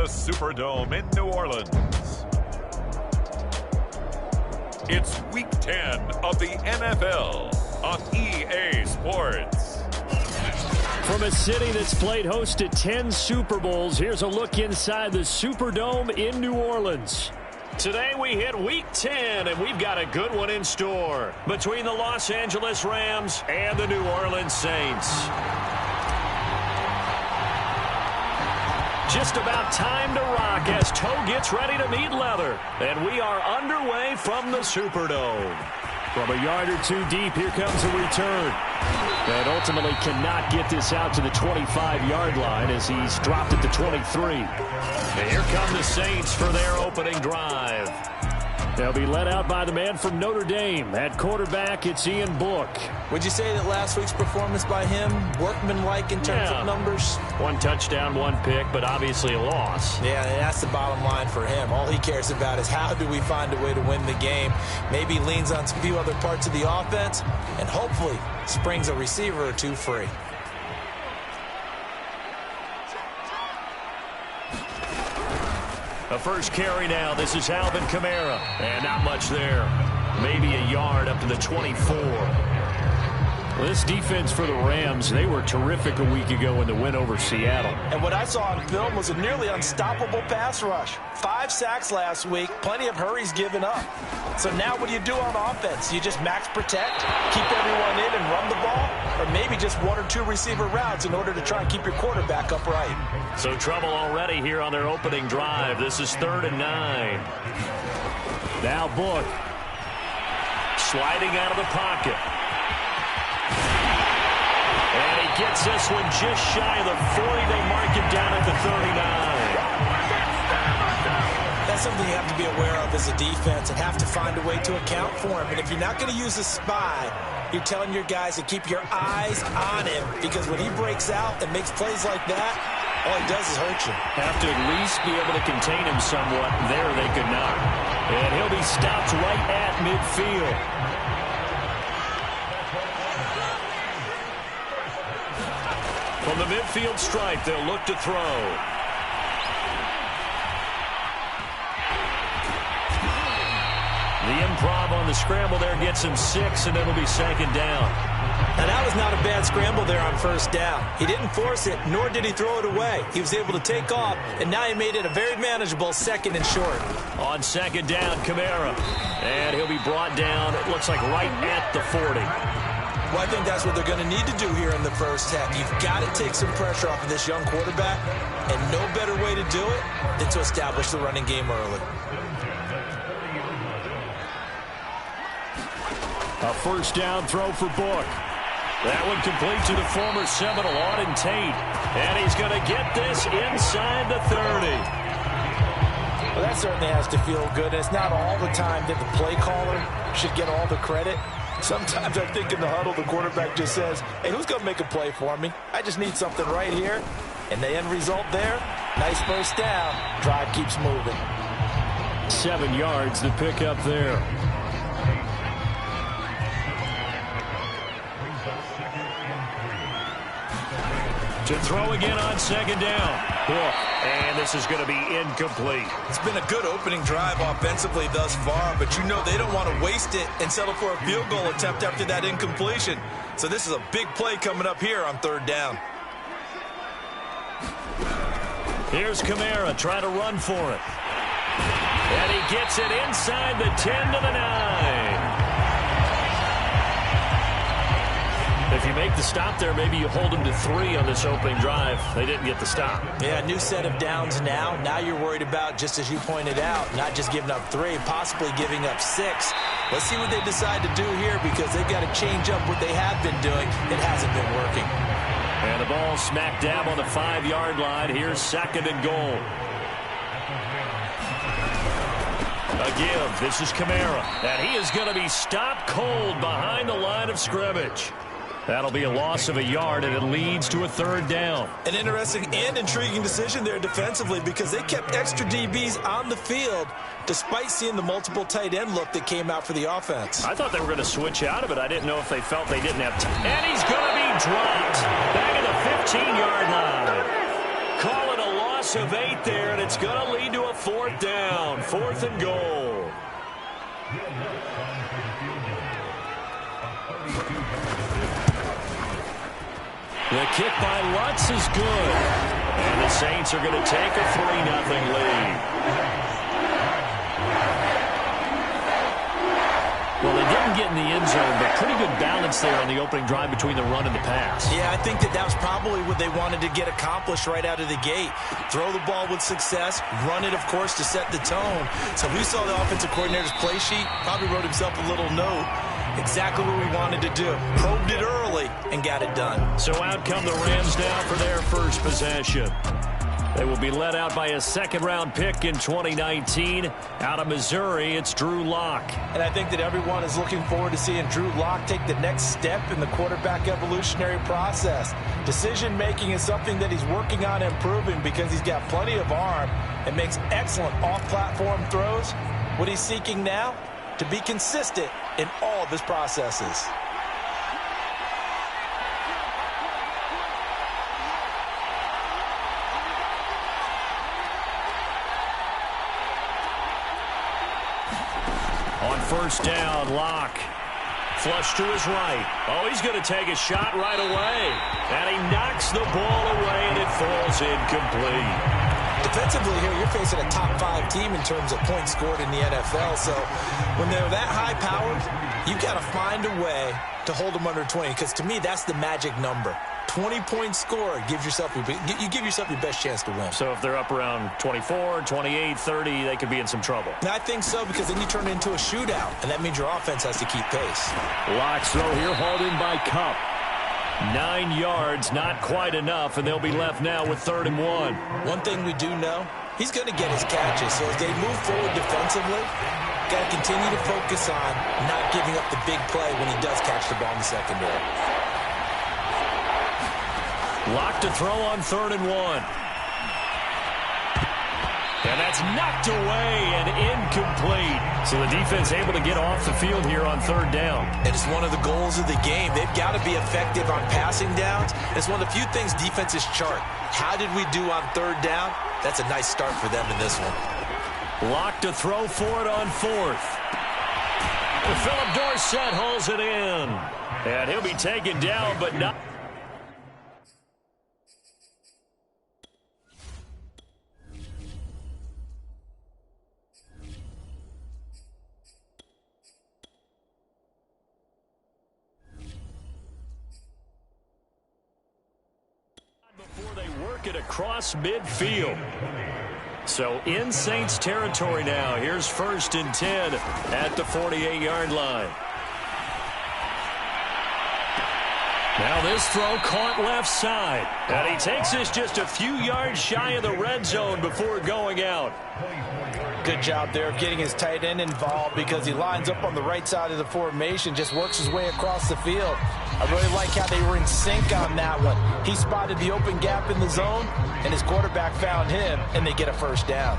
the Superdome in New Orleans. It's Week 10 of the NFL on EA Sports. From a city that's played host to 10 Super Bowls, here's a look inside the Superdome in New Orleans. Today we hit Week 10, and we've got a good one in store between the Los Angeles Rams and the New Orleans Saints. Just about time to rock as toe gets ready to meet leather. And we are underway from the Superdome. From a yard or two deep, here comes a return. And ultimately cannot get this out to the 25-yard line as he's dropped at the 23. And here come the Saints for their opening drive. They'll be led out by the man from Notre Dame. At quarterback, it's Ian Book. Would you say that last week's performance by him, workmanlike in terms of numbers? One touchdown, one pick, but obviously a loss. Yeah, and that's the bottom line for him. All he cares about is how do we find a way to win the game. Maybe leans on a few other parts of the offense, and hopefully springs a receiver or two free. A first carry now. This is Alvin Kamara. And not much there. Maybe a yard up to the 24. Well, this defense for the Rams, they were terrific a week ago in the win over Seattle. And what I saw on film was a nearly unstoppable pass rush. 5 sacks last week, plenty of hurries given up. So now what do you do on offense? You just max protect, keep everyone in and run the ball, or maybe just 1 or 2 receiver routes in order to try and keep your quarterback upright. So trouble already here on their opening drive. This is 3rd and 9. Now Book. Sliding out of the pocket. And he gets this one just shy of the 40. They mark him down at the 39. That's something you have to be aware of as a defense and have to find a way to account for him. And if you're not going to use a spy, you're telling your guys to keep your eyes on him, because when he breaks out and makes plays like that, all he does is hurt you. Have to at least be able to contain him somewhat. There they could not. And he'll be stopped right at midfield. From the midfield stripe, they'll look to throw. The improv on the scramble there gets him 6, and it'll be 2nd down. Now, that was not a bad scramble there on 1st down. He didn't force it, nor did he throw it away. He was able to take off, and now he made it a very manageable 2nd and short. On 2nd down, Kamara. And he'll be brought down, it looks like right at the 40. Well, I think that's what they're going to need to do here in the first half. You've got to take some pressure off of this young quarterback, and no better way to do it than to establish the running game early. A 1st down throw for Book. That one complete to the former Seminole, Auden Tate. And he's going to get this inside the 30. Well, that certainly has to feel good. It's not all the time that the play caller should get all the credit. Sometimes I think in the huddle, the quarterback just says, hey, who's going to make a play for me? I just need something right here. And the end result there, nice 1st down. Drive keeps moving. 7 yards, the pickup there. To throw again on 2nd down. And this is going to be incomplete. It's been a good opening drive offensively thus far, but you know they don't want to waste it and settle for a field goal attempt after that incompletion. So this is a big play coming up here on 3rd down. Here's Kamara trying to run for it. And he gets it inside the 10 to the 9. If you make the stop there, maybe you hold them to 3 on this opening drive. They didn't get the stop. Yeah, new set of downs now. Now you're worried about, just as you pointed out, not just giving up 3, possibly giving up 6. Let's see what they decide to do here, because they've got to change up what they have been doing. It hasn't been working. And the ball smack dab on the 5-yard line. Here's 2nd and goal. A give. This is Kamara. And he is going to be stopped cold behind the line of scrimmage. That'll be a loss of a yard, and it leads to a 3rd down. An interesting and intriguing decision there defensively, because they kept extra DBs on the field despite seeing the multiple tight end look that came out for the offense. I thought they were going to switch out of it. I didn't know if they felt they didn't have time. And he's going to be dropped back at the 15-yard line. Call it a loss loss of 8 there, and it's going to lead to a 4th down. 4th and goal. The kick by Lutz is good. And the Saints are going to take a 3-0 lead. Well, they didn't get in the end zone, but pretty good balance there on the opening drive between the run and the pass. Yeah, I think that was probably what they wanted to get accomplished right out of the gate. Throw the ball with success, run it, of course, to set the tone. So we saw the offensive coordinator's play sheet, probably wrote himself a little note. Exactly what we wanted to do. Probed it early and got it done. So out come the Rams now for their first possession. They will be led out by a second-round pick in 2019. Out of Missouri, it's Drew Lock. And I think that everyone is looking forward to seeing Drew Lock take the next step in the quarterback evolutionary process. Decision-making is something that he's working on improving because he's got plenty of arm and makes excellent off-platform throws. What he's seeking now? To be consistent in all of his processes. On first down, Lock. Flush to his right. Oh, he's going to take a shot right away. And he knocks the ball away, and it falls incomplete. Defensively here, you're facing a top 5 team in terms of points scored in the NFL. So when they're that high-powered, you've got to find a way to hold them under 20. Because to me, that's the magic number. 20 points scored, you give yourself your best chance to win. So if they're up around 24, 28, 30, they could be in some trouble. And I think so, because then you turn it into a shootout, and that means your offense has to keep pace. Lock's throw here hauled in by Cup. 9 yards, not quite enough, and they'll be left now with 3rd and 1. One thing we do know, he's going to get his catches. So as they move forward defensively, got to continue to focus on not giving up the big play when he does catch the ball in the secondary. Lock to throw on 3rd and 1. And that's knocked away and incomplete. So the defense able to get off the field here on 3rd down. And it's one of the goals of the game. They've got to be effective on passing downs. It's one of the few things defenses chart. How did we do on 3rd down? That's a nice start for them in this one. Lock to throw for it on 4th. Philip Dorsett hauls it in. And he'll be taken down, but not. Before they work it across midfield. So in Saints territory now. Here's 1st and 10 at the 48-yard line. Now this throw caught left side. And he takes this just a few yards shy of the red zone before going out. Good job there of getting his tight end involved, because he lines up on the right side of the formation, just works his way across the field. I really like how they were in sync on that one. He spotted the open gap in the zone, and his quarterback found him, and they get a 1st down.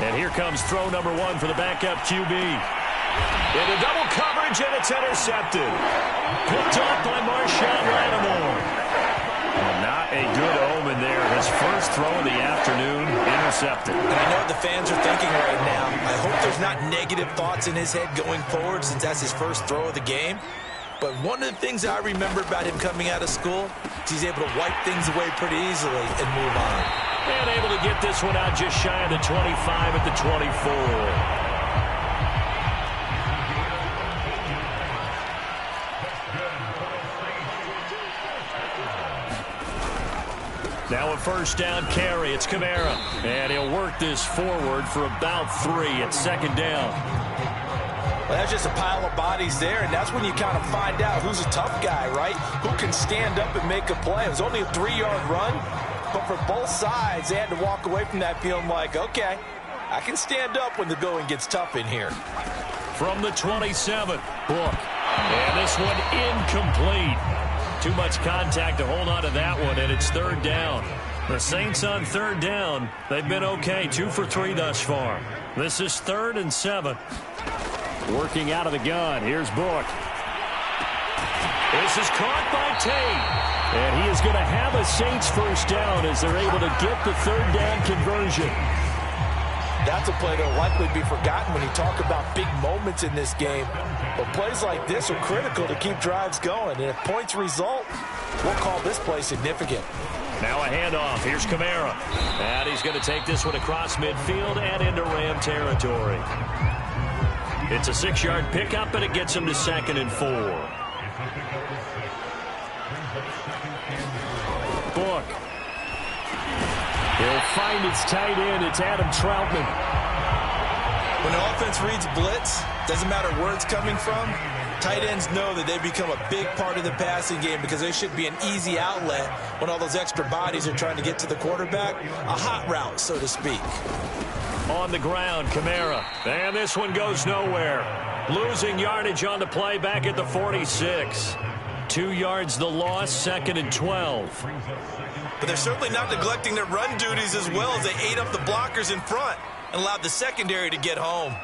And here comes throw number 1 for the backup QB. Into double coverage, and it's intercepted. Picked off by Marshawn Lattimore. Well, not a good omen there. His first throw of the afternoon, intercepted. And I know what the fans are thinking right now. I hope there's not negative thoughts in his head going forward, since that's his first throw of the game. But one of the things I remember about him coming out of school is he's able to wipe things away pretty easily and move on. And able to get this one out just shy of the 25 at the 24. Now a first down carry. It's Kamara. And he'll work this forward for about 3. It's second down. Well, that's just a pile of bodies there, and that's when you kind of find out who's a tough guy, right? Who can stand up and make a play. It was only a 3-yard run, but for both sides, they had to walk away from that feeling like, okay, I can stand up when the going gets tough in here. From the 27, Book. And this one incomplete. Too much contact to hold on to that one, and it's third down. The Saints on third down, they've been okay, 2 for 3 thus far. This is 3rd and 7. Working out of the gun, here's Book. This is caught by Tate. And he is going to have a Saints first down as they're able to get the third down conversion. That's a play that will likely be forgotten when you talk about big moments in this game. But plays like this are critical to keep drives going. And if points result, we'll call this play significant. Now a handoff. Here's Kamara. And he's going to take this one across midfield and into Ram territory. It's a 6-yard pickup, and it gets him to 2nd and 4. Book. He'll find its tight end. It's Adam Troutman. When the offense reads blitz, doesn't matter where it's coming from, tight ends know that they become a big part of the passing game because they should be an easy outlet when all those extra bodies are trying to get to the quarterback. A hot route, so to speak. On the ground, Kamara. And this one goes nowhere. Losing yardage on the play back at the 46. 2 yards the loss, 2nd and 12. But they're certainly not neglecting their run duties as well as they ate up the blockers in front and allowed the secondary to get home.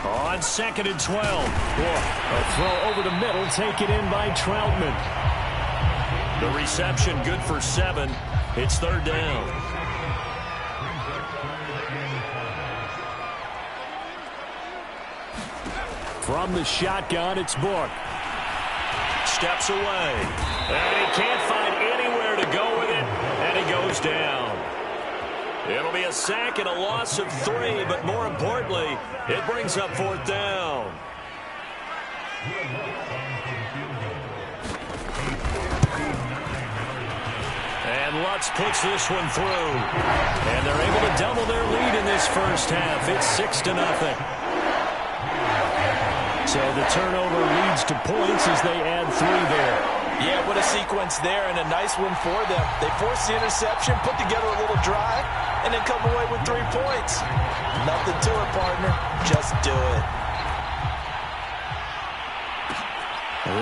On 2nd and 12. A throw over the middle, taken in by Troutman. The reception good for 7. It's third down. From the shotgun, it's Book. Steps away. And he can't find anywhere to go with it, and he goes down. It'll be a sack and a loss of 3, but more importantly, it brings up 4th down. And Lutz puts this one through. And they're able to double their lead in this first half. It's 6-0. So the turnover leads to points as they add 3 there. Yeah, what a sequence there, and a nice one for them. They force the interception, put together a little drive, and then come away with 3 points. Nothing to it, partner. Just do it.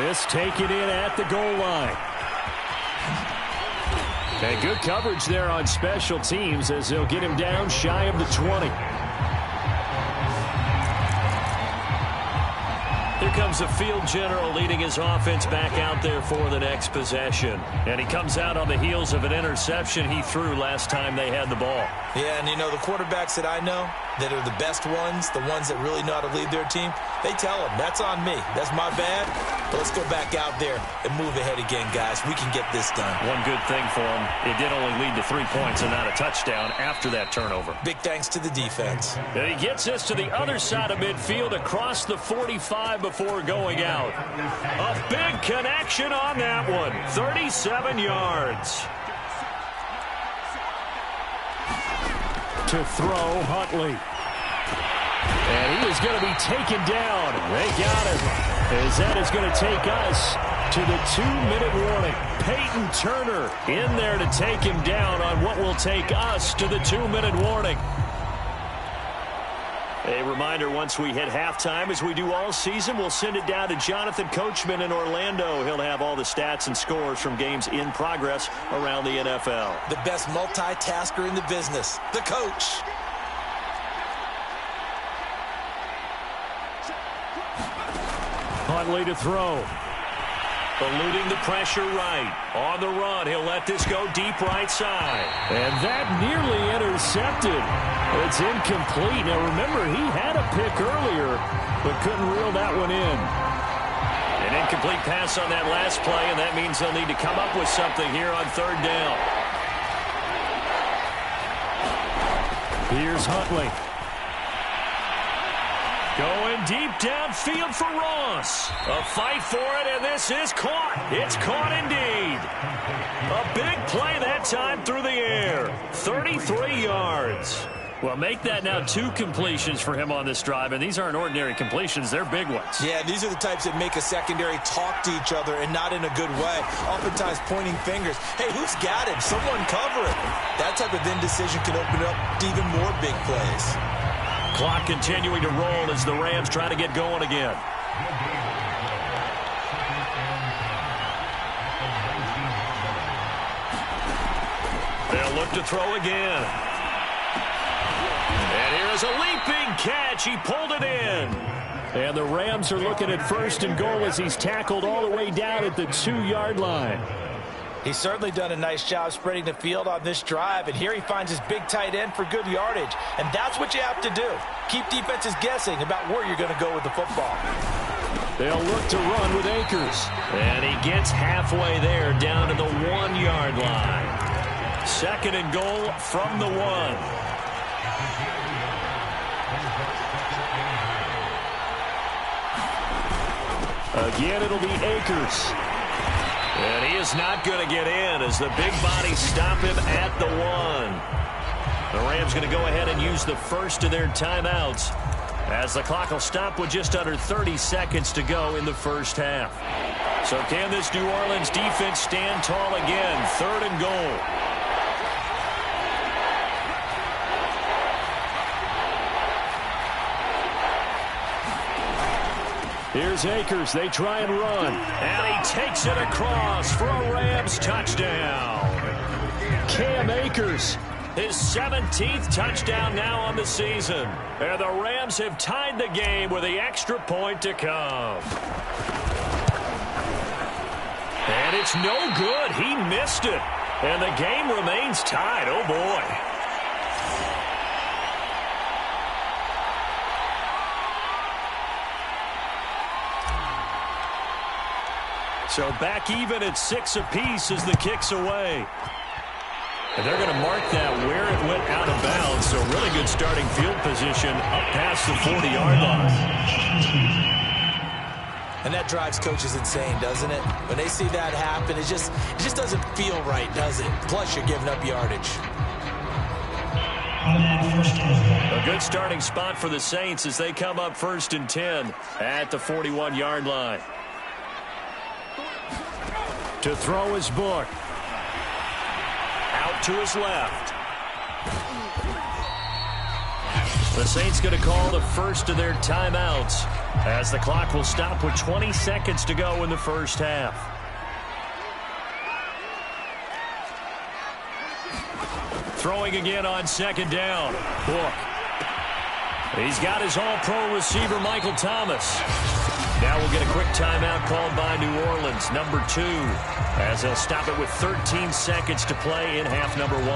This taken in at the goal line. And good coverage there on special teams as they'll get him down shy of the 20. Here comes the field general leading his offense back out there for the next possession. And he comes out on the heels of an interception he threw last time they had the ball. Yeah, and you know, the quarterbacks that I know that are the best ones, the ones that really know how to lead their team, they tell them, that's on me. That's my bad. But let's go back out there and move ahead again, guys. We can get this done. One good thing for him, it did only lead to 3 points and not a touchdown after that turnover. Big thanks to the defense. And he gets us to the other side of midfield across the 45 before going out. A big connection on that one. 37 yards. To throw, Huntley. And he is going to be taken down. They got him. As that is going to take us to the 2-minute warning. Peyton Turner in there to take him down on what will take us to the 2-minute warning. A reminder, once we hit halftime, as we do all season, we'll send it down to Jonathan Coachman in Orlando. He'll have all the stats and scores from games in progress around the NFL. The best multitasker in the business, the coach. Huntley to throw. Eluding the pressure right. On the run, he'll let this go deep right side. And that nearly intercepted. It's incomplete. Now remember, he had a pick earlier, but couldn't reel that one in. An incomplete pass on that last play, and that means they'll need to come up with something here on third down. Here's Huntley. Going deep downfield for Ross. A fight for it, and this is caught. It's caught indeed. A big play that time through the air. 33 yards. Well, make that now 2 completions for him on this drive, and these aren't ordinary completions. They're big ones. Yeah, these are the types that make a secondary talk to each other and not in a good way. Oftentimes pointing fingers. Hey, who's got him? Someone cover it. That type of indecision can open up to even more big plays. Clock continuing to roll as the Rams try to get going again. They'll look to throw again. And here's a leaping catch. He pulled it in. And the Rams are looking at 1st and goal as he's tackled all the way down at the 2-yard line. He's certainly done a nice job spreading the field on this drive, and here he finds his big tight end for good yardage. And that's what you have to do. Keep defenses guessing about where you're going to go with the football. They'll look to run with Akers. And he gets halfway there down to the 1-yard line. 2nd and goal from the 1. Again, it'll be Akers. And he is not going to get in as the big bodies stop him at the 1. The Rams going to go ahead and use the first of their timeouts as the clock will stop with just under 30 seconds to go in the first half. So can this New Orleans defense stand tall again? 3rd and goal. Here's Akers. They try and run. And he takes it across for a Rams touchdown. Cam Akers, his 17th touchdown now on the season. And the Rams have tied the game with the extra point to come. And it's no good. He missed it. And the game remains tied. Oh, boy. So back even at 6 apiece as the kick's away. And they're going to mark that where it went out of bounds. So really good starting field position up past the 40-yard line. And that drives coaches insane, doesn't it? When they see that happen, it just doesn't feel right, does it? Plus, you're giving up yardage. A good starting spot for the Saints as they come up 1st and 10 at the 41-yard line. To throw his book. Out to his left. The Saints going to call the first of their timeouts as the clock will stop with 20 seconds to go in the first half. Throwing again on 2nd down. Book. He's got his all-pro receiver, Michael Thomas. Now we'll get a quick timeout called by New Orleans, number 2, as they'll stop it with 13 seconds to play in half number 1.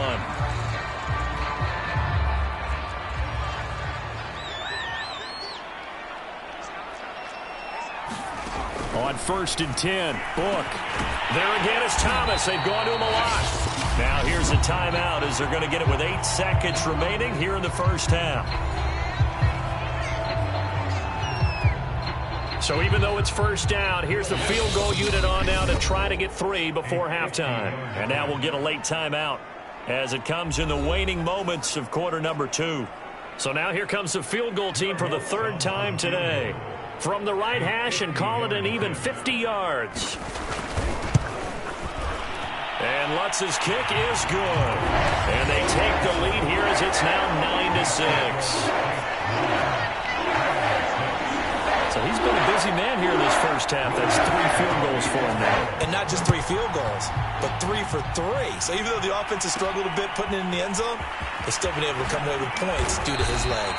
On 1st and 10, Book. There again is Thomas. They've gone to him a lot. Now here's a timeout as they're going to get it with 8 seconds remaining here in the first half. So even though it's 1st down, here's the field goal unit on now to try to get 3 before halftime. And now we'll get a late timeout as it comes in the waning moments of quarter number 2. So now here comes the field goal team for the 3rd time today. From the right hash and call it an even 50 yards. And Lutz's kick is good. And they take the lead here as it's now 9-6. So he's been a busy man here in this first half. That's 3 field goals for him now. And not just 3 field goals, but 3 for 3. So even though the offense has struggled a bit putting it in the end zone, they've still been able to come away with points due to his leg.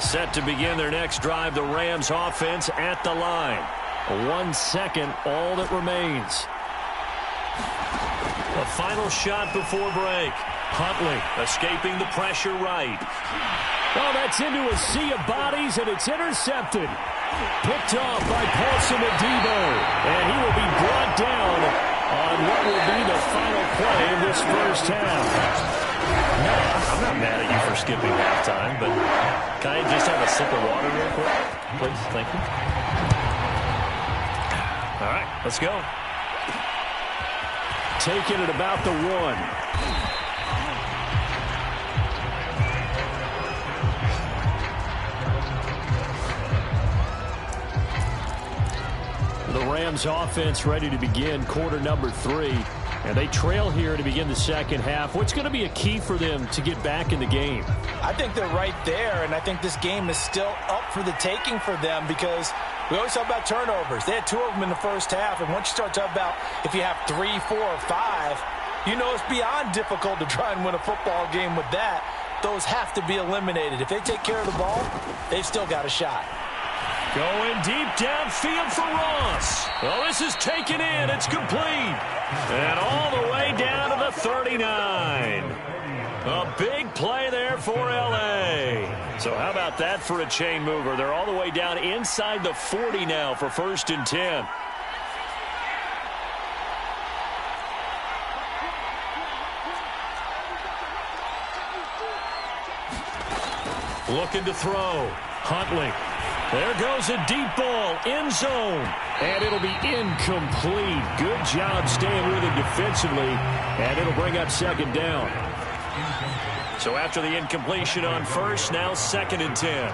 Set to begin their next drive, the Rams offense at the line. 1 second, all that remains. A final shot before break. Huntley escaping the pressure right. Oh, that's into a sea of bodies, and it's intercepted. Picked off by Paulson Adebo, and he will be brought down on what will be the final play of this first half. No, I'm not mad at you for skipping halftime, but can I just have a sip of water real quick? Please, thank you. All right, let's go. Taking it about the 1. The Rams offense ready to begin quarter number 3. And they trail here to begin the second half. What's going to be a key for them to get back in the game? I think they're right there, and I think this game is still up for the taking for them because we always talk about turnovers. They had 2 of them in the first half, and once you start talking about if you have 3, 4, or 5, you know it's beyond difficult to try and win a football game with that. Those have to be eliminated. If they take care of the ball, they've still got a shot. Going deep downfield for Ross. Well, this is taken in. It's complete. And all the way down to the 39. A big play there for L.A. So how about that for a chain mover? They're all the way down inside the 40 now for 1st and 10. Looking to throw. Huntley. There goes a deep ball, end zone, and it'll be incomplete. Good job staying with him defensively, and it'll bring up 2nd down. So after the incompletion on 1st, now 2nd and 10.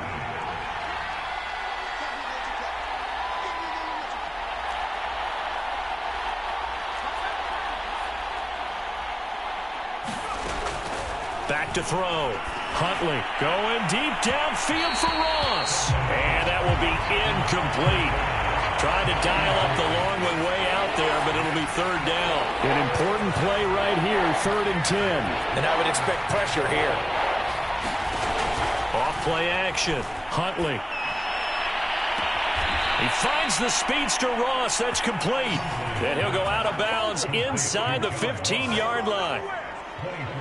Back to throw. Huntley going deep downfield for Ross. And that will be incomplete. Trying to dial up the long one way out there, but it'll be 3rd down. An important play right here, 3rd and 10. And I would expect pressure here. Off play action. Huntley. He finds the speedster Ross. That's complete. And he'll go out of bounds inside the 15-yard line.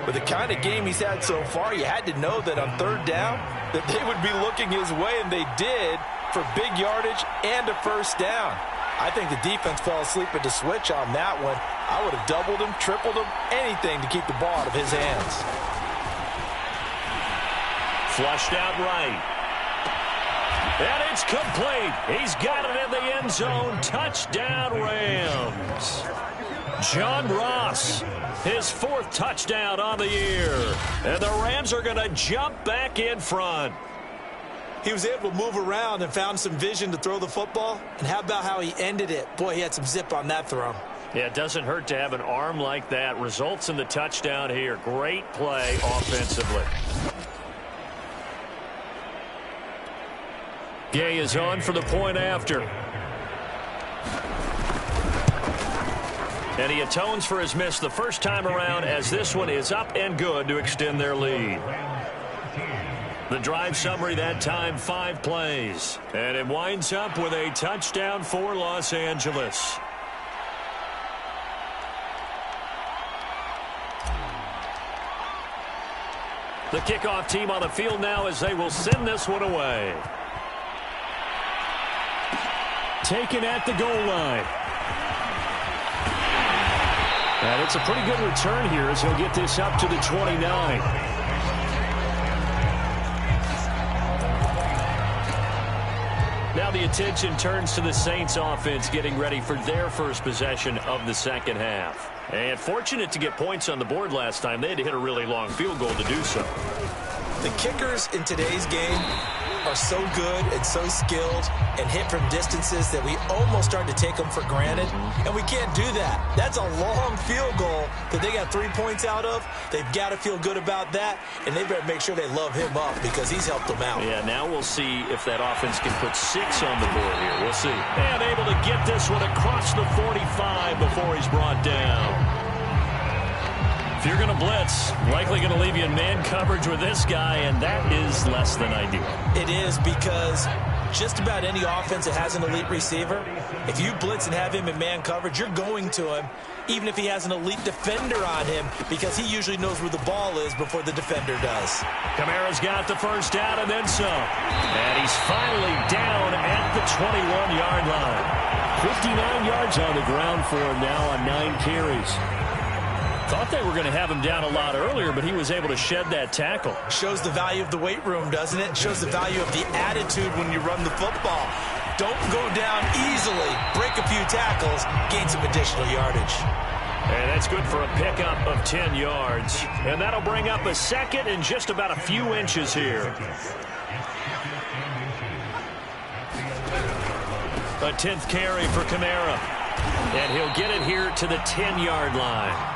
With the kind of game he's had so far, you had to know that on 3rd down that they would be looking his way, and they did for big yardage and a 1st down. I think the defense fell asleep at the switch on that one. I would have doubled him, tripled him, anything to keep the ball out of his hands. Flushed out right. And it's complete. He's got it in the end zone. Touchdown, Rams. John Ross, his 4th touchdown on the year. And the Rams are going to jump back in front. He was able to move around and found some vision to throw the football. And how about how he ended it? Boy, he had some zip on that throw. Yeah, it doesn't hurt to have an arm like that. Results in the touchdown here. Great play offensively. Gay is on for the point after. And he atones for his miss the first time around, as this one is up and good to extend their lead. The drive summary that time, 5 plays. And it winds up with a touchdown for Los Angeles. The kickoff team on the field now as they will send this one away. Taken at the goal line. And it's a pretty good return here as he'll get this up to the 29. Now the attention turns to the Saints offense getting ready for their first possession of the second half. And fortunate to get points on the board last time. They had to hit a really long field goal to do so. The kickers in today's game are so good and so skilled and hit from distances that we almost start to take them for granted, and we can't do that. That's a long field goal that they got 3 points out of. They've got to feel good about that, and they better make sure they love him up because he's helped them out. Yeah, now we'll see if that offense can put 6 on the board here. We'll see. And able to get this one across the 45 before he's brought down. If you're going to blitz, likely going to leave you in man coverage with this guy, and that is less than ideal. It is, because just about any offense that has an elite receiver, if you blitz and have him in man coverage, you're going to him, even if he has an elite defender on him, because he usually knows where the ball is before the defender does. Kamara's got the first down and then some. And he's finally down at the 21-yard line. 59 yards on the ground for him now on 9 carries. Thought they were going to have him down a lot earlier, but he was able to shed that tackle. Shows the value of the weight room, doesn't it? Shows the value of the attitude when you run the football. Don't go down easily. Break a few tackles, gain some additional yardage. And that's good for a pickup of 10 yards. And that'll bring up a second and just about a few inches here. A 10th carry for Kamara. And he'll get it here to the 10-yard line.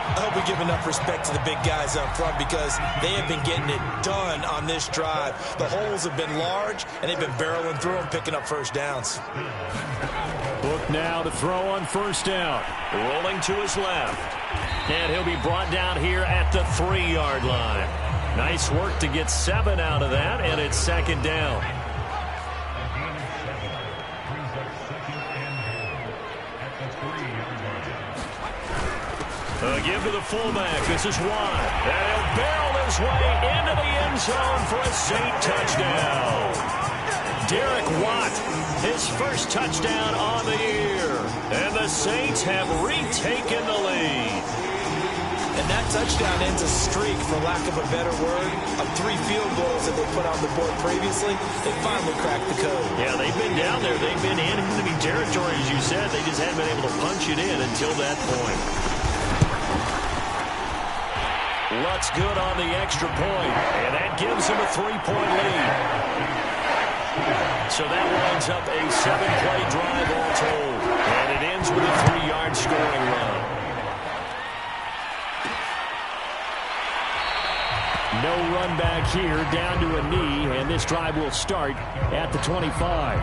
I hope we give enough respect to the big guys up front, because they have been getting it done on this drive. The holes have been large, and they've been barreling through them, picking up first downs. Look now to throw on first down. Rolling to his left. And he'll be brought down here at the 3-yard line. Nice work to get 7 out of that, and it's second down. Give to the fullback. This is Watt. And he'll barrel his way into the end zone for a Saint touchdown. Derek Watt, his first touchdown on the year. And the Saints have retaken the lead. And that touchdown ends a streak, for lack of a better word, of 3 field goals that they put on the board previously. They finally cracked the code. Yeah, they've been down there. They've been in enemy territory, as you said. They just haven't been able to punch it in until that point. Lutz good on the extra point, and that gives him a 3-point lead. So that winds up a 7-play drive all told, and it ends with a 3-yard scoring run. No run back here, down to a knee, and this drive will start at the 25.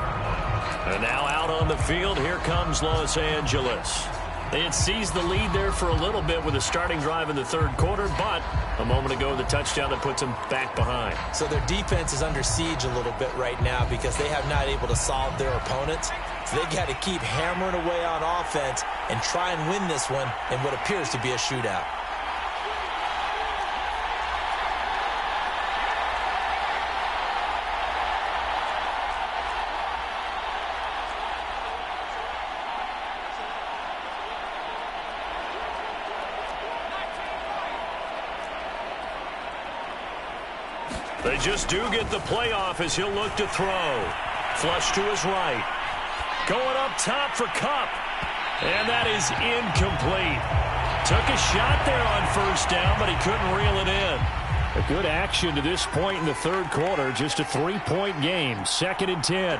And now out on the field, here comes Los Angeles. They had seized the lead there for a little bit with a starting drive in the third quarter, but a moment ago, the touchdown that puts them back behind. So their defense is under siege a little bit right now, because they have not able to solve their opponents. So they got to keep hammering away on offense and try and win this one in what appears to be a shootout. They just do get the playoff as he'll look to throw. Flush to his right. Going up top for Kupp. And that is incomplete. Took a shot there on first down, but he couldn't reel it in. A good action to this point in the third quarter. Just a 3-point game. 2nd and 10.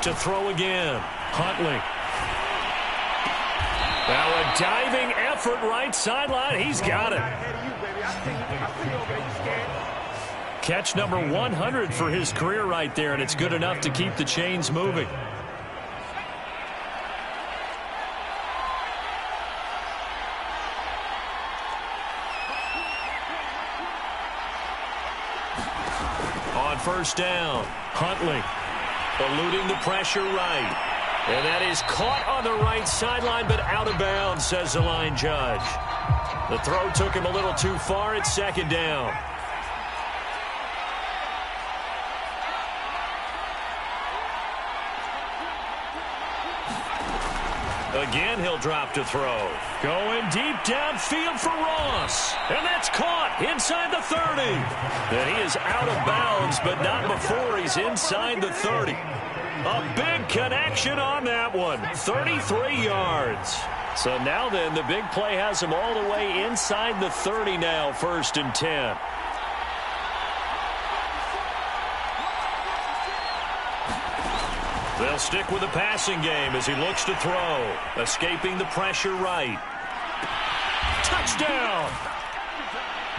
To throw again. Huntley. Now a diving effort right sideline. He's got it. Catch number 100 for his career right there, and it's good enough to keep the chains moving. On first down, Huntley. Eluding the pressure right. And that is caught on the right sideline, but out of bounds, says the line judge. The throw took him a little too far. It's second down. Again, he'll drop to throw. Going deep downfield for Ross. And that's caught inside the 30. And he is out of bounds, but not before he's inside the 30. A big connection on that one. 33 yards. So now then, the big play has him all the way inside the 30 now, 1st and 10. They'll stick with the passing game as he looks to throw. Escaping the pressure right. Touchdown!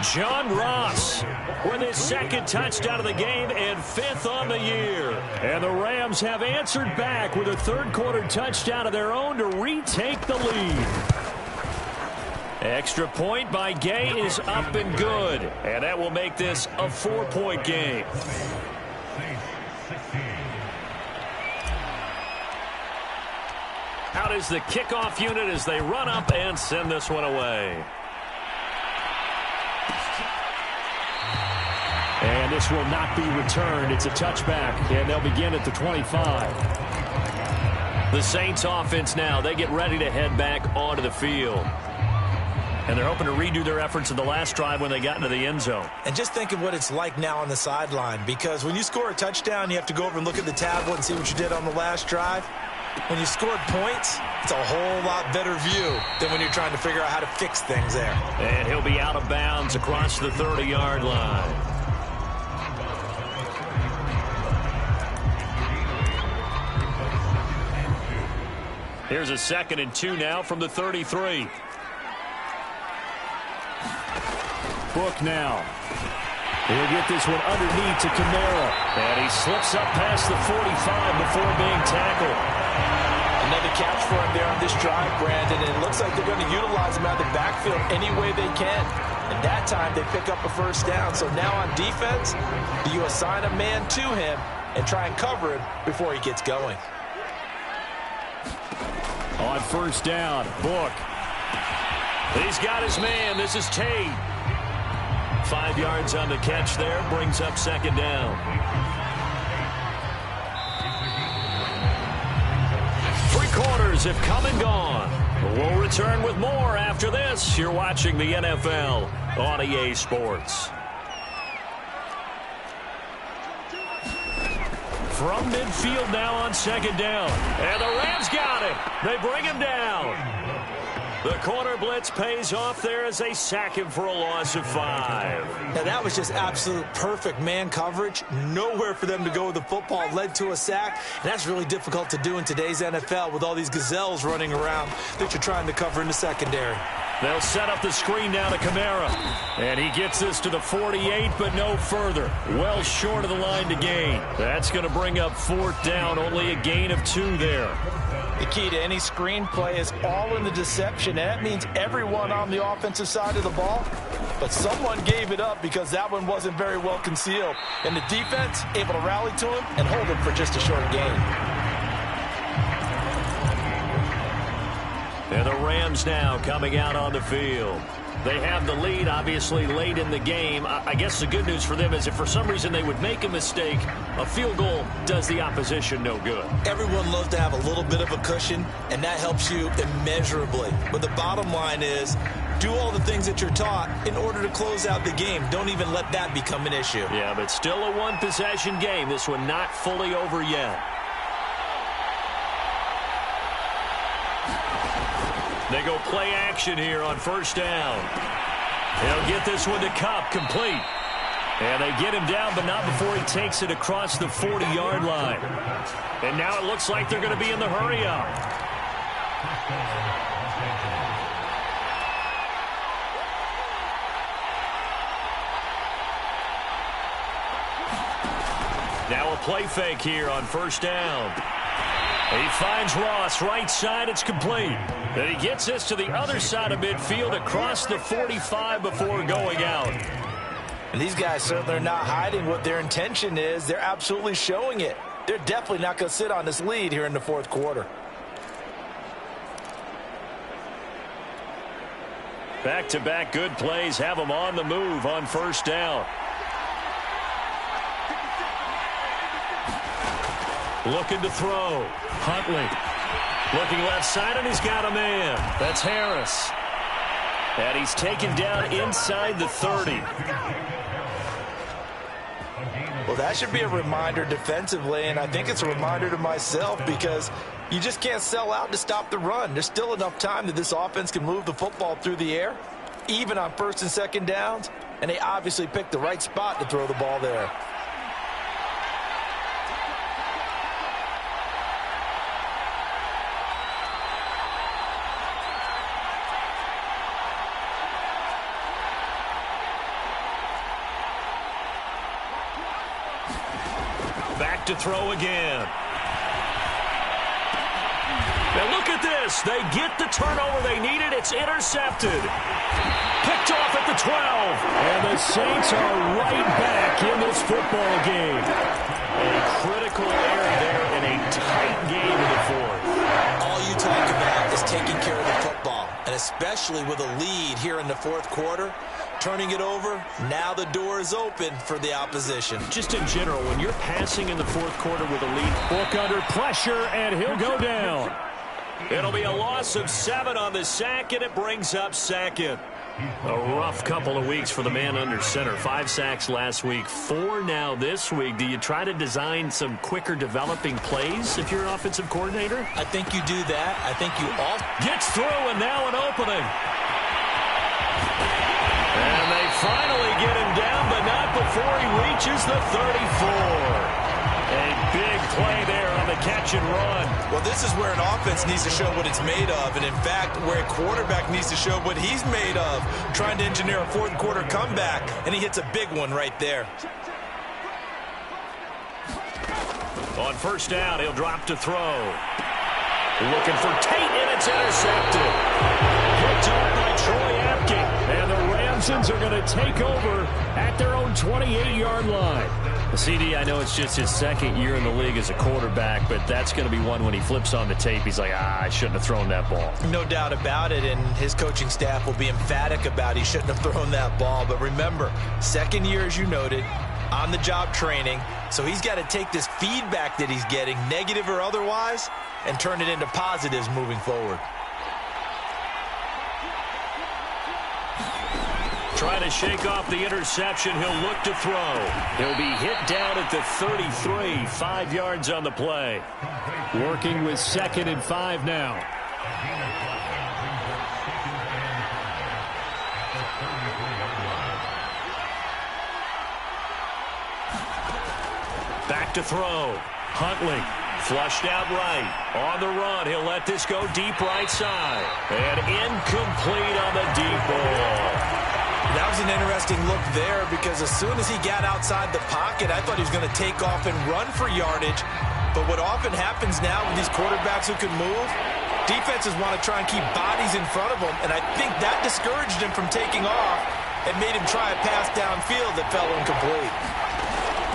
John Ross with his second touchdown of the game and 5th on the year. And the Rams have answered back with a third-quarter touchdown of their own to retake the lead. Extra point by Gay is up and good. And that will make this a 4-point game. Out is the kickoff unit as they run up and send this one away. And this will not be returned. It's a touchback, and they'll begin at the 25. The Saints offense now, they get ready to head back onto the field. And they're hoping to redo their efforts in the last drive when they got into the end zone. And just think of what it's like now on the sideline, because when you score a touchdown, you have to go over and look at the tablet and see what you did on the last drive. When you scored points, it's a whole lot better view than when you're trying to figure out how to fix things there. And he'll be out of bounds across the 30-yard line. Here's a 2nd and 2 now from the 33. Book now. He'll get this one underneath to Kamara. And he slips up past the 45 before being tackled. Another catch for him there on this drive, Brandon. And it looks like they're going to utilize him out of the backfield any way they can. And that time they pick up a first down. So now on defense, do you assign a man to him and try and cover him before he gets going? On first down, Book. He's got his man. This is Tate. 5 yards on the catch there. Brings up 2nd down. 3 quarters have come and gone. We'll return with more after this. You're watching the NFL on EA Sports. From midfield now on 2nd down. And the Rams got him. They bring him down. The corner blitz pays off there as they sack him for a loss of 5. Now that was just absolute perfect man coverage. Nowhere for them to go with the football. Led to a sack. And that's really difficult to do in today's NFL with all these gazelles running around that you're trying to cover in the secondary. They'll set up the screen now to Kamara. And he gets this to the 48, but no further. Well short of the line to gain. That's going to bring up 4th down. Only a gain of 2 there. The key to any screen play is all in the deception. And that means everyone on the offensive side of the ball. But someone gave it up because that one wasn't very well concealed. And the defense able to rally to him and hold him for just a short gain. And the Rams now coming out on the field. They have the lead, obviously, late in the game. I guess the good news for them is if for some reason they would make a mistake, a field goal does the opposition no good. Everyone loves to have a little bit of a cushion, and that helps you immeasurably. But the bottom line is, do all the things that you're taught in order to close out the game. Don't even let that become an issue. Yeah, but still a one-possession game. This one not fully over yet. They go play action here on first down. He'll get this one to Kupp, complete. And they get him down, but not before he takes it across the 40-yard line. And now it looks like they're going to be in the hurry-up. Now a play fake here on first down. He finds Ross, right side, it's complete. Then he gets this to the other side of midfield across the 45 before going out. And these guys certainly are not hiding what their intention is. They're absolutely showing it. They're definitely not going to sit on this lead here in the 4th quarter. Back-to-back good plays have them on the move on first down. Looking to throw. Huntley. Looking left side, and he's got a man. That's Harris. And he's taken down inside the 30. Well, that should be a reminder defensively, and I think it's a reminder to myself because you just can't sell out to stop the run. There's still enough time that this offense can move the football through the air, even on 1st and 2nd downs, and they obviously picked the right spot to throw the ball there. back to throw again. And look at this. They get the turnover they needed. It's intercepted. Picked off at the 12. And the Saints are right back in this football game. A critical error there in a tight game in the fourth. All you talk about is taking care of the football, and especially with a lead here in the fourth quarter. Turning it over, now the door is open for the opposition. Just in general, when you're passing in the fourth quarter with a lead, Book under pressure, and he'll go down. It'll be a loss of 7 on the sack, and it brings up second. A rough couple of weeks for the man under center. 5 sacks last week, 4 now this week. Do you try to design some quicker developing plays if you're an offensive coordinator? I think you do that. I think you all gets through, and now an opening. And they finally get him down, but not before he reaches the 34. A big play there on the catch and run. Well, this is where an offense needs to show what it's made of, and in fact, where a quarterback needs to show what he's made of, trying to engineer a fourth quarter comeback, and he hits a big one right there. On first down, he'll drop to throw. Looking for Tate, and it's intercepted. Picked up by Troy Apke. And the Ramsons are going to take over at their own 28-yard line. CD, I know it's just his second year in the league as a quarterback, but that's going to be one when he flips on the tape. He's like, I shouldn't have thrown that ball. No doubt about it, and his coaching staff will be emphatic about he shouldn't have thrown that ball. But remember, second year, as you noted, on-the-job training, so he's got to take this feedback that he's getting, negative or otherwise, and turn it into positives moving forward. Trying to shake off the interception. He'll look to throw. He'll be hit down at the 33. 5 yards on the play. Working with 2nd and 5 now. Back to throw. Huntley. Flushed out right. On the run. He'll let this go deep right side. And incomplete on the deep ball. That was an interesting look there because as soon as he got outside the pocket, I thought he was going to take off and run for yardage. But what often happens now with these quarterbacks who can move, defenses want to try and keep bodies in front of them, and I think that discouraged him from taking off and made him try a pass downfield that fell incomplete.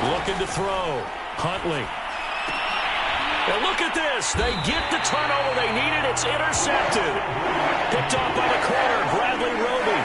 Looking to throw. Huntley. And look at this. They get the turnover they needed. It's intercepted. Picked off by the corner, Bradley Roby.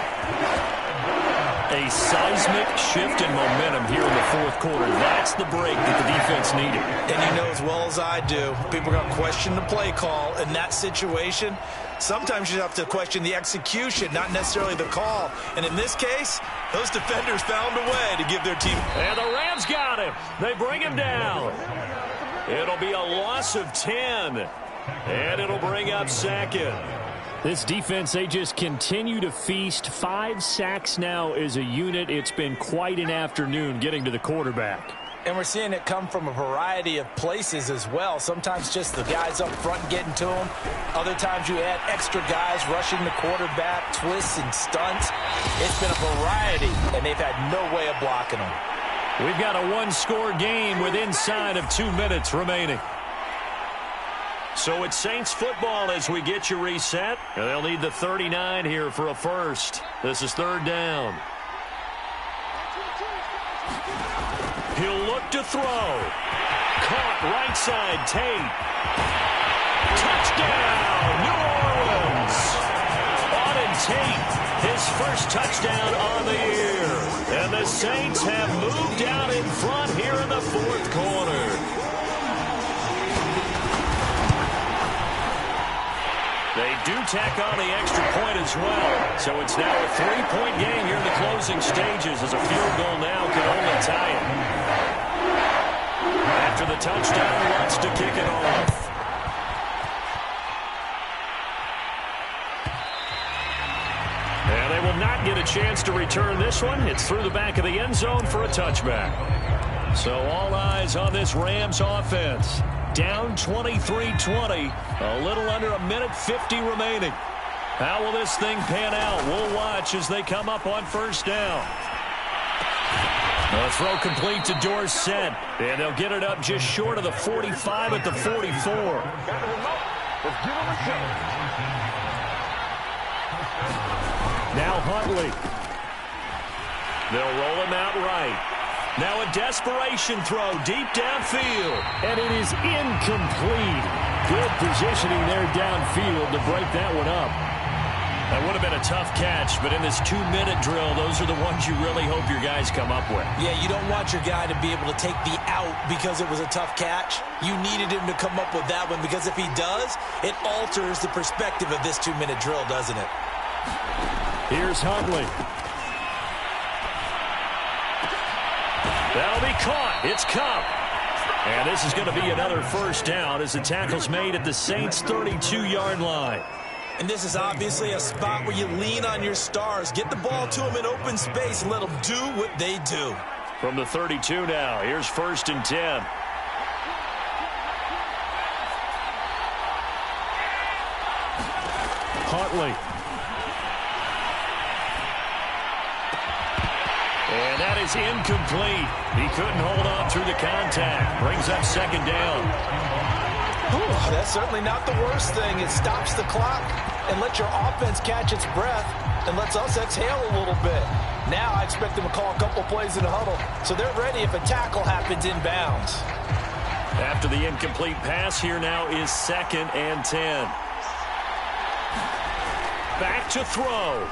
A seismic shift in momentum here in the fourth quarter. That's the break that the defense needed. And you know as well as I do, people are going to question the play call in that situation. Sometimes you have to question the execution, not necessarily the call. And in this case, those defenders found a way to give their team. And the Rams got him. They bring him down. It'll be a loss of 10. And it'll bring up 2nd. This defense, they just continue to feast. 5 sacks now as a unit. It's been quite an afternoon getting to the quarterback. And we're seeing it come from a variety of places as well. Sometimes just the guys up front getting to him. Other times you add extra guys rushing the quarterback, twists and stunts. It's been a variety, and they've had no way of blocking them. We've got a one-score game with inside of 2 minutes remaining. So it's Saints football as we get you reset. And they'll need the 39 here for a first. This is 3rd down. He'll look to throw. Caught right side, Tate. Touchdown, New Orleans. Auden Tate, his first touchdown on the year. And the Saints have moved out in front here in the fourth quarter. They do tack on the extra point as well. So it's now a 3-point game here in the closing stages as a field goal now can only tie it. After the touchdown, wants to kick it off. And they will not get a chance to return this one. It's through the back of the end zone for a touchback. So all eyes on this Rams offense. Down 23-20, a little under a minute 50 remaining. How will this thing pan out? We'll watch as they come up on first down. A throw complete to Dorsett, and they'll get it up just short of the 45 at the 44. Now Huntley. They'll roll him out right. Now a desperation throw deep downfield, and it is incomplete. Good positioning there downfield to break that one up. That would have been a tough catch, but in this 2-minute drill, those are the ones you really hope your guys come up with. Yeah, you don't want your guy to be able to take the out because it was a tough catch. You needed him to come up with that one, because if he does, it alters the perspective of this 2-minute drill, doesn't it? Here's Huntley. That'll be caught. It's Cup. And this is going to be another first down as the tackle's made at the Saints' 32-yard line. And this is obviously a spot where you lean on your stars. Get the ball to them in open space and let them do what they do. From the 32 now, here's 1st and 10. Huntley. And that is incomplete. He couldn't hold on through the contact. Brings up 2nd down. Ooh, that's certainly not the worst thing. It stops the clock and lets your offense catch its breath and lets us exhale a little bit. Now I expect them to call a couple plays in the huddle, so they're ready if a tackle happens inbounds. After the incomplete pass, here now is 2nd and 10. Back to throw.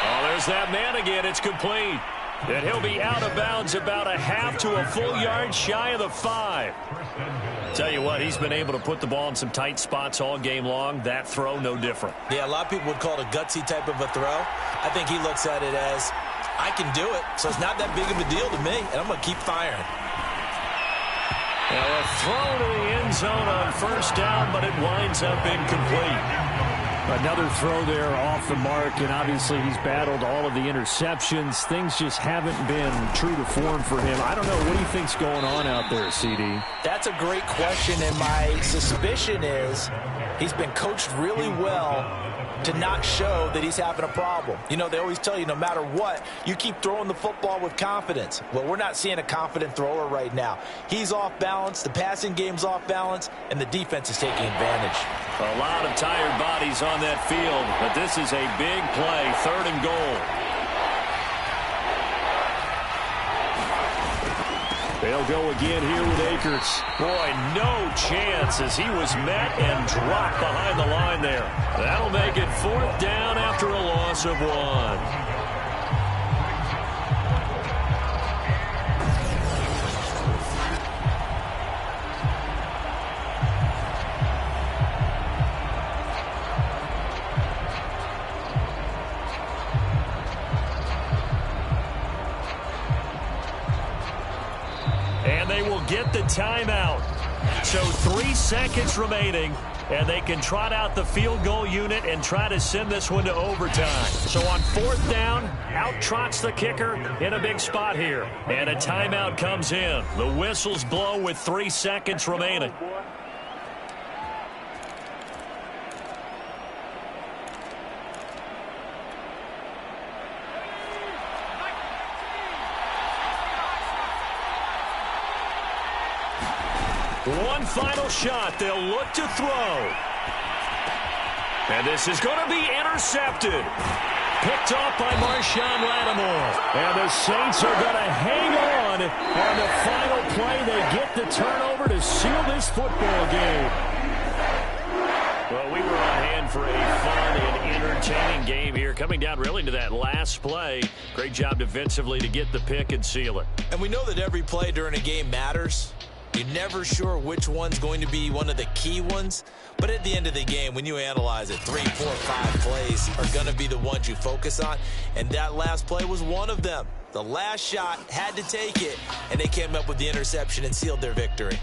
Oh, there's that man again. It's complete. And he'll be out of bounds about a half to a full yard shy of the 5. Tell you what, he's been able to put the ball in some tight spots all game long. That throw, no different. Yeah, a lot of people would call it a gutsy type of a throw. I think he looks at it as, I can do it, so it's not that big of a deal to me, and I'm going to keep firing. Now a throw to the end zone on 1st down, but it winds up incomplete. Another throw there off the mark, and obviously he's battled all of the interceptions. Things just haven't been true to form for him. I don't know. What do you think's going on out there, CD? That's a great question, and my suspicion is he's been coached really well to not show that he's having a problem. You know, they always tell you no matter what, you keep throwing the football with confidence. Well, we're not seeing a confident thrower right now. He's off balance, the passing game's off balance, and the defense is taking advantage. A lot of tired bodies on that field, but this is a big play, 3rd and goal. They'll go again here with Akers. Boy, no chance as he was met and dropped behind the line there. That'll make it 4th down after a loss of 1. And they will get the timeout. So 3 seconds remaining, and they can trot out the field goal unit and try to send this one to overtime. So on 4th down, out trots the kicker in a big spot here. And a timeout comes in. The whistles blow with 3 seconds remaining. One final shot. They'll look to throw. And this is going to be intercepted. Picked off by Marshawn Lattimore. And the Saints are going to hang on the final play. They get the turnover to seal this football game. Well, we were on hand for a fun and entertaining game here. Coming down really to that last play. Great job defensively to get the pick and seal it. And we know that every play during a game matters. You're never sure which one's going to be one of the key ones. But at the end of the game, when you analyze it, 3, 4, 5 plays are going to be the ones you focus on. And that last play was one of them. The last shot had to take it, and they came up with the interception and sealed their victory.